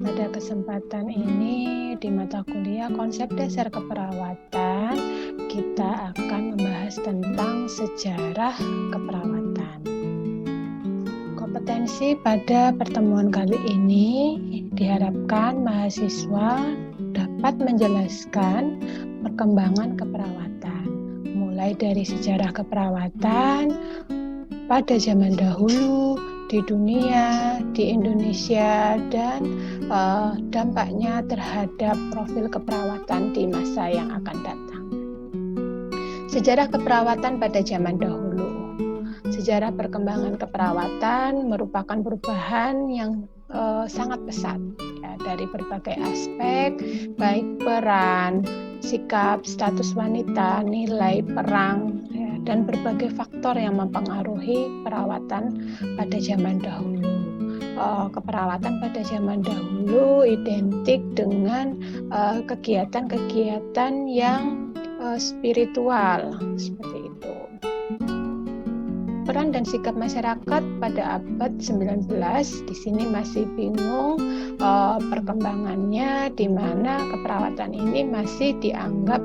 Pada kesempatan ini di mata kuliah konsep dasar keperawatan, kita akan membahas tentang sejarah keperawatan. Kompetensi pada pertemuan kali ini diharapkan mahasiswa dapat menjelaskan perkembangan keperawatan, mulai dari sejarah keperawatan pada zaman dahulu, di dunia, di Indonesia, dan dampaknya terhadap profil keperawatan di masa yang akan datang. Sejarah keperawatan pada zaman dahulu. Sejarah perkembangan keperawatan merupakan perubahan yang sangat pesat ya, dari berbagai aspek, baik peran, sikap, status wanita, nilai, perang, ya, dan berbagai faktor yang mempengaruhi perawatan pada zaman dahulu. Keperawatan pada zaman dahulu identik dengan kegiatan-kegiatan yang spiritual, seperti itu. Peran dan sikap masyarakat pada abad 19 di sini masih bingung perkembangannya, di mana keperawatan ini masih dianggap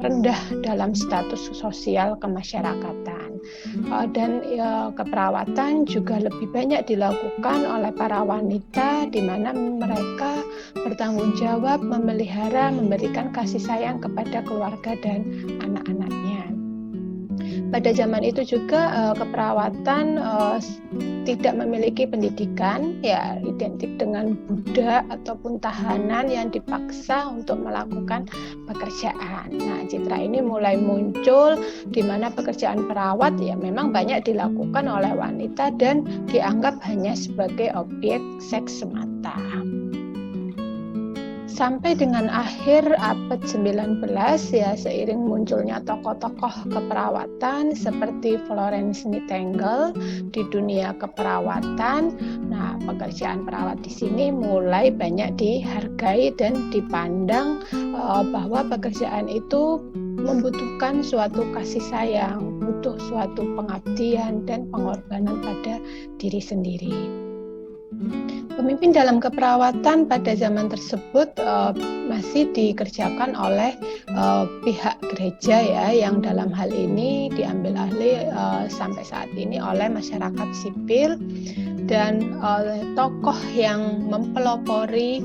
rendah dalam status sosial kemasyarakatan. Dan keperawatan juga lebih banyak dilakukan oleh para wanita, di mana mereka bertanggung jawab memelihara, memberikan kasih sayang kepada keluarga dan anak-anaknya. Pada zaman itu juga keperawatan tidak memiliki pendidikan, ya identik dengan budak ataupun tahanan yang dipaksa untuk melakukan pekerjaan. Nah, citra ini mulai muncul di mana pekerjaan perawat ya memang banyak dilakukan oleh wanita dan dianggap hanya sebagai objek seks semata. Sampai dengan akhir abad 19 ya, seiring munculnya tokoh-tokoh keperawatan seperti Florence Nightingale di dunia keperawatan. Nah, pekerjaan perawat di sini mulai banyak dihargai dan dipandang bahwa pekerjaan itu membutuhkan suatu kasih sayang, butuh suatu pengabdian dan pengorbanan pada diri sendiri. Pemimpin dalam keperawatan pada zaman tersebut masih dikerjakan oleh pihak gereja ya, yang dalam hal ini diambil alih sampai saat ini oleh masyarakat sipil, dan tokoh yang mempelopori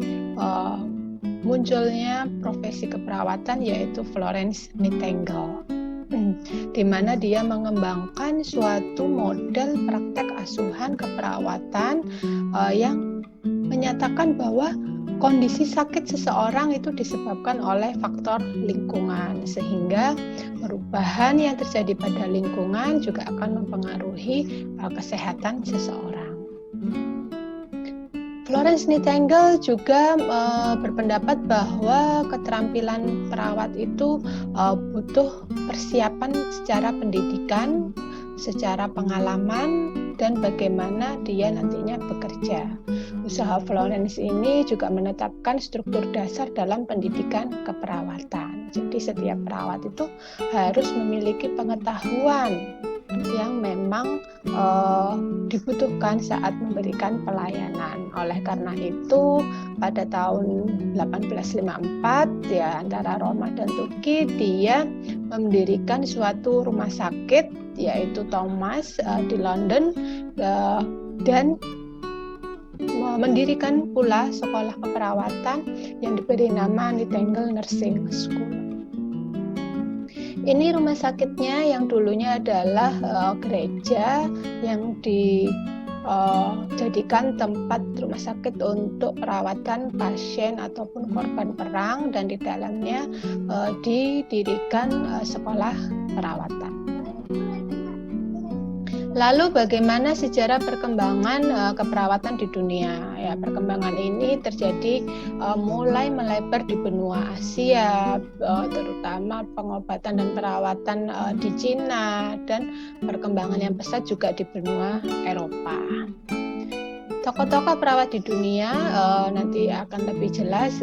munculnya profesi keperawatan yaitu Florence Nightingale, di mana dia mengembangkan suatu model praktek asuhan keperawatan yang menyatakan bahwa kondisi sakit seseorang itu disebabkan oleh faktor lingkungan, sehingga perubahan yang terjadi pada lingkungan juga akan mempengaruhi kesehatan seseorang. Florence Nightingale juga berpendapat bahwa keterampilan perawat itu butuh persiapan secara pendidikan, secara pengalaman, dan bagaimana dia nantinya bekerja. Usaha Florence ini juga menetapkan struktur dasar dalam pendidikan keperawatan. Jadi setiap perawat itu harus memiliki pengetahuan yang memang dibutuhkan saat memberikan pelayanan. Oleh karena itu, pada tahun 1854 ya, antara Roma dan Turki, dia mendirikan suatu rumah sakit yaitu Thomas di London, dan mendirikan pula sekolah keperawatan yang diberi nama Nightingale Nursing School. Ini rumah sakitnya yang dulunya adalah gereja yang dijadikan tempat rumah sakit untuk perawatan pasien ataupun korban perang, dan di dalamnya didirikan sekolah perawatan. Lalu bagaimana sejarah perkembangan keperawatan di dunia? Ya, perkembangan ini terjadi mulai melebar di benua Asia, terutama pengobatan dan perawatan di Cina, dan perkembangan yang pesat juga di benua Eropa. Tokoh-tokoh perawat di dunia nanti akan lebih jelas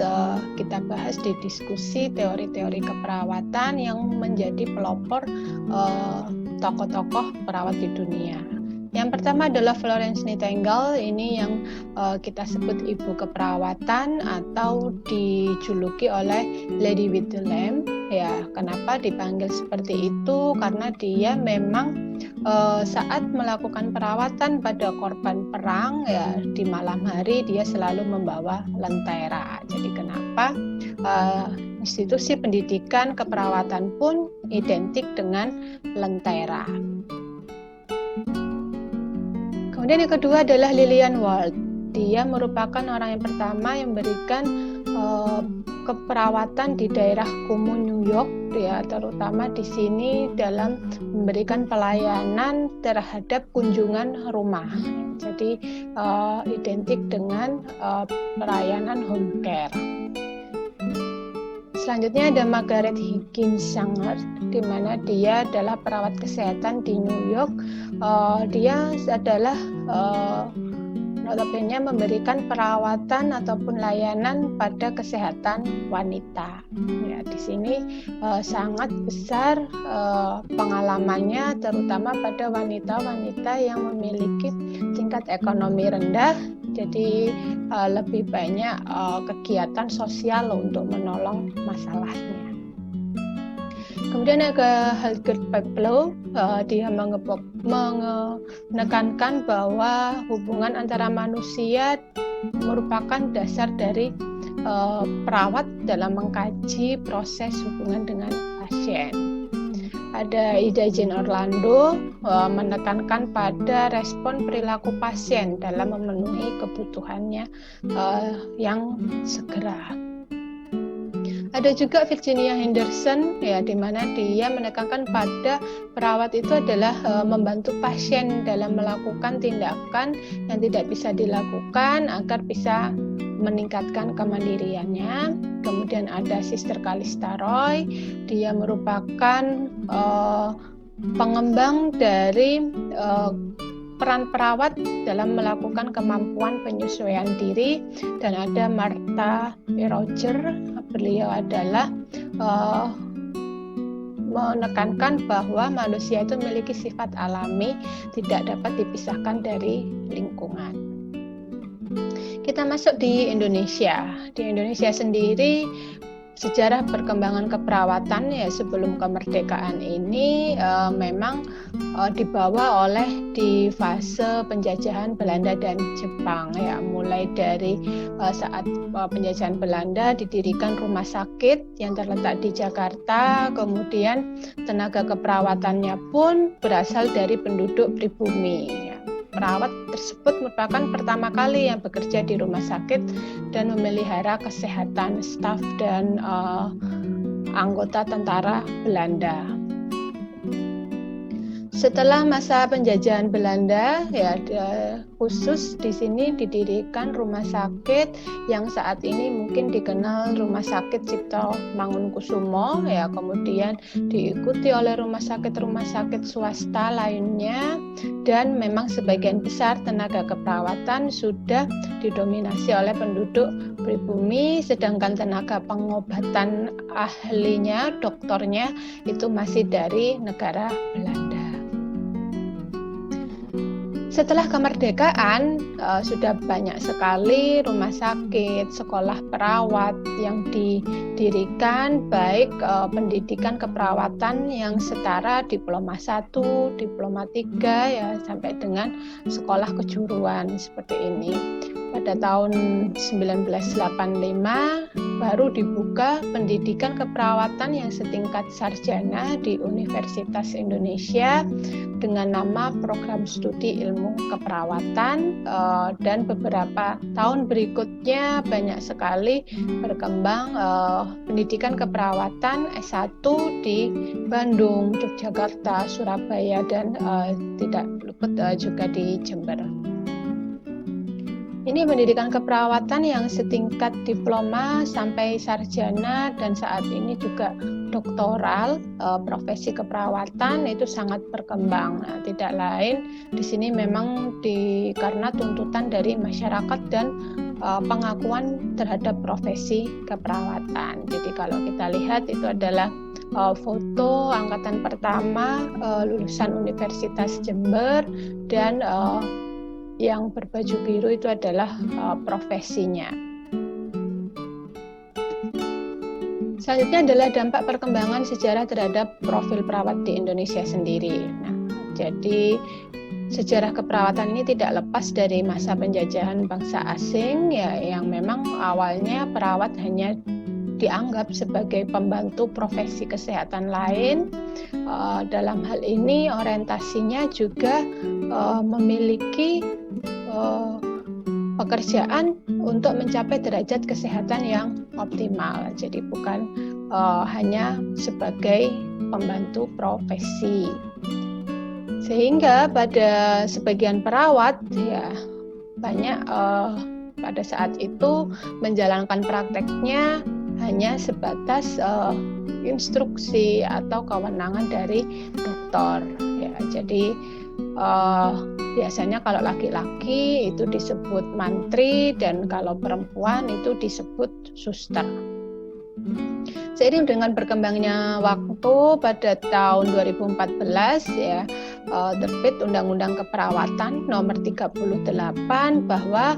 kita bahas di diskusi teori-teori keperawatan yang menjadi pelopor tokoh-tokoh perawat di dunia. Yang pertama adalah Florence Nightingale, ini yang kita sebut ibu keperawatan atau dijuluki oleh Lady with the Lamp. Ya, kenapa dipanggil seperti itu? Karena dia memang saat melakukan perawatan pada korban perang, ya di malam hari dia selalu membawa lentera. Jadi kenapa institusi pendidikan keperawatan pun identik dengan lentera. Kemudian yang kedua adalah Lillian Wald. Dia merupakan orang yang pertama yang memberikan keperawatan di daerah kumuh New York, ya, terutama di sini dalam memberikan pelayanan terhadap kunjungan rumah. Jadi identik dengan pelayanan home care. Selanjutnya ada Margaret Higgins Sanger, di mana dia adalah perawat kesehatan di New York. Dia adalah notabene memberikan perawatan ataupun layanan pada kesehatan wanita. Ya, di sini sangat besar pengalamannya, terutama pada wanita-wanita yang memiliki tingkat ekonomi rendah. Jadi lebih banyak kegiatan sosial untuk menolong masalahnya. Kemudian ada Helga Pablo, dia menekankan bahwa hubungan antara manusia merupakan dasar dari perawat dalam mengkaji proses hubungan dengan pasien. Ada Ida Jane Orlando menekankan pada respon perilaku pasien dalam memenuhi kebutuhannya yang segera. Ada juga Virginia Henderson, ya, di mana dia menekankan pada perawat itu adalah membantu pasien dalam melakukan tindakan yang tidak bisa dilakukan agar bisa meningkatkan kemandiriannya. Kemudian ada Sister Calista Roy, dia merupakan pengembang dari peran perawat dalam melakukan kemampuan penyesuaian diri. Dan ada Martha Roger, beliau adalah menekankan bahwa manusia itu memiliki sifat alami, tidak dapat dipisahkan dari lingkungan. Kita masuk di Indonesia. Di Indonesia sendiri, sejarah perkembangan keperawatan ya sebelum kemerdekaan ini memang dibawa oleh di fase penjajahan Belanda dan Jepang, ya, mulai dari saat penjajahan Belanda didirikan rumah sakit yang terletak di Jakarta, kemudian tenaga keperawatannya pun berasal dari penduduk pribumi. Ya. Perawat tersebut merupakan pertama kali yang bekerja di rumah sakit dan memelihara kesehatan staf dan anggota tentara Belanda. Setelah masa penjajahan Belanda, ya khusus di sini didirikan rumah sakit yang saat ini mungkin dikenal Rumah Sakit Cipto Mangunkusumo, ya, kemudian diikuti oleh rumah sakit swasta lainnya, dan memang sebagian besar tenaga keperawatan sudah didominasi oleh penduduk pribumi, sedangkan tenaga pengobatan ahlinya, doktornya itu masih dari negara Belanda. Setelah kemerdekaan, sudah banyak sekali rumah sakit, sekolah perawat yang didirikan, baik pendidikan keperawatan yang setara diploma 1, diploma 3, ya, sampai dengan sekolah kejuruan seperti ini. Pada tahun 1985 baru dibuka pendidikan keperawatan yang setingkat sarjana di Universitas Indonesia dengan nama Program Studi Ilmu Keperawatan, dan beberapa tahun berikutnya banyak sekali berkembang pendidikan keperawatan S1 di Bandung, Yogyakarta, Surabaya, dan tidak luput juga di Jember. Ini pendidikan keperawatan yang setingkat diploma sampai sarjana dan saat ini juga doktoral. Profesi keperawatan itu sangat berkembang. Nah, tidak lain di sini memang karena tuntutan dari masyarakat dan pengakuan terhadap profesi keperawatan. Jadi kalau kita lihat itu adalah foto angkatan pertama lulusan Universitas Jember, dan yang berbaju biru itu adalah profesinya. Selanjutnya adalah dampak perkembangan sejarah terhadap profil perawat di Indonesia sendiri. Nah, jadi sejarah keperawatan ini tidak lepas dari masa penjajahan bangsa asing, ya, yang memang awalnya perawat hanya dianggap sebagai pembantu profesi kesehatan lain. Dalam hal ini orientasinya juga memiliki pekerjaan untuk mencapai derajat kesehatan yang optimal. Jadi bukan hanya sebagai pembantu profesi. Sehingga pada sebagian perawat ya banyak pada saat itu menjalankan prakteknya hanya sebatas instruksi atau kewenangan dari dokter. Ya, jadi biasanya kalau laki-laki itu disebut mantri, dan kalau perempuan itu disebut suster. Seiring dengan berkembangnya waktu, pada tahun 2014 ya terbit Undang-Undang Keperawatan Nomor 38 bahwa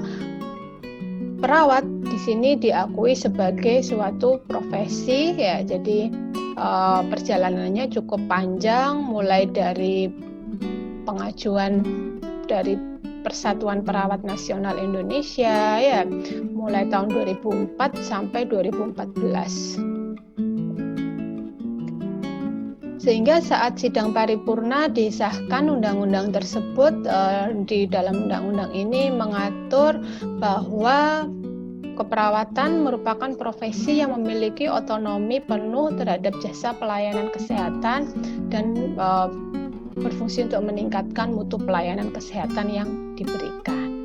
perawat di sini diakui sebagai suatu profesi ya. Jadi perjalanannya cukup panjang, mulai dari pengajuan dari Persatuan Perawat Nasional Indonesia ya, mulai tahun 2004 sampai 2014. Sehingga saat sidang paripurna disahkan undang-undang tersebut, di dalam undang-undang ini mengatur bahwa keperawatan merupakan profesi yang memiliki otonomi penuh terhadap jasa pelayanan kesehatan dan berfungsi untuk meningkatkan mutu pelayanan kesehatan yang diberikan.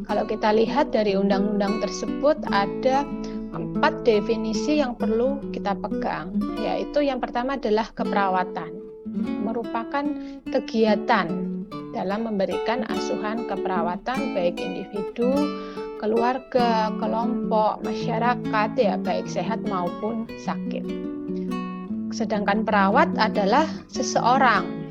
Kalau kita lihat dari undang-undang tersebut, ada 4 definisi yang perlu kita pegang, yaitu yang pertama adalah keperawatan, merupakan kegiatan dalam memberikan asuhan keperawatan baik individu, keluarga, kelompok, masyarakat ya, baik sehat maupun sakit. Sedangkan perawat adalah seseorang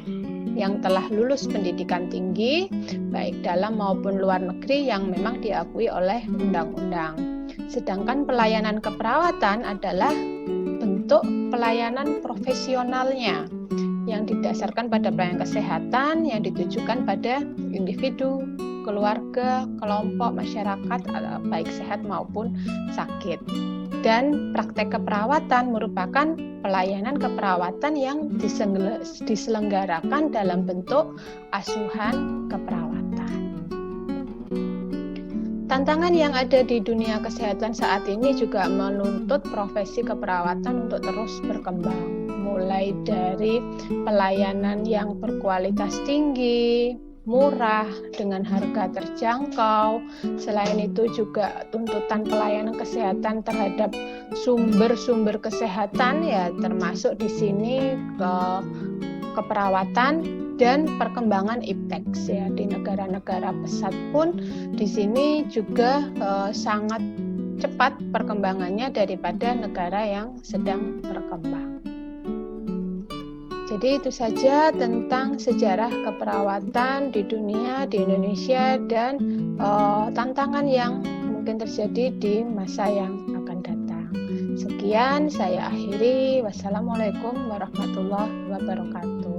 yang telah lulus pendidikan tinggi baik dalam maupun luar negeri yang memang diakui oleh undang-undang. Sedangkan pelayanan keperawatan adalah bentuk pelayanan profesionalnya yang didasarkan pada pelayanan kesehatan yang ditujukan pada individu, keluarga, kelompok, masyarakat baik sehat maupun sakit. Dan praktek keperawatan merupakan pelayanan keperawatan yang diselenggarakan dalam bentuk asuhan keperawatan. Tantangan yang ada di dunia kesehatan saat ini juga menuntut profesi keperawatan untuk terus berkembang, mulai dari pelayanan yang berkualitas tinggi, murah, dengan harga terjangkau. Selain itu juga tuntutan pelayanan kesehatan terhadap sumber-sumber kesehatan ya, termasuk di sini keperawatan dan perkembangan iptek ya. Di negara-negara pesat pun di sini juga sangat cepat perkembangannya daripada negara yang sedang berkembang. Jadi itu saja tentang sejarah keperawatan di dunia, di Indonesia, dan tantangan yang mungkin terjadi di masa yang akan datang. Sekian saya akhiri. Wassalamualaikum warahmatullahi wabarakatuh.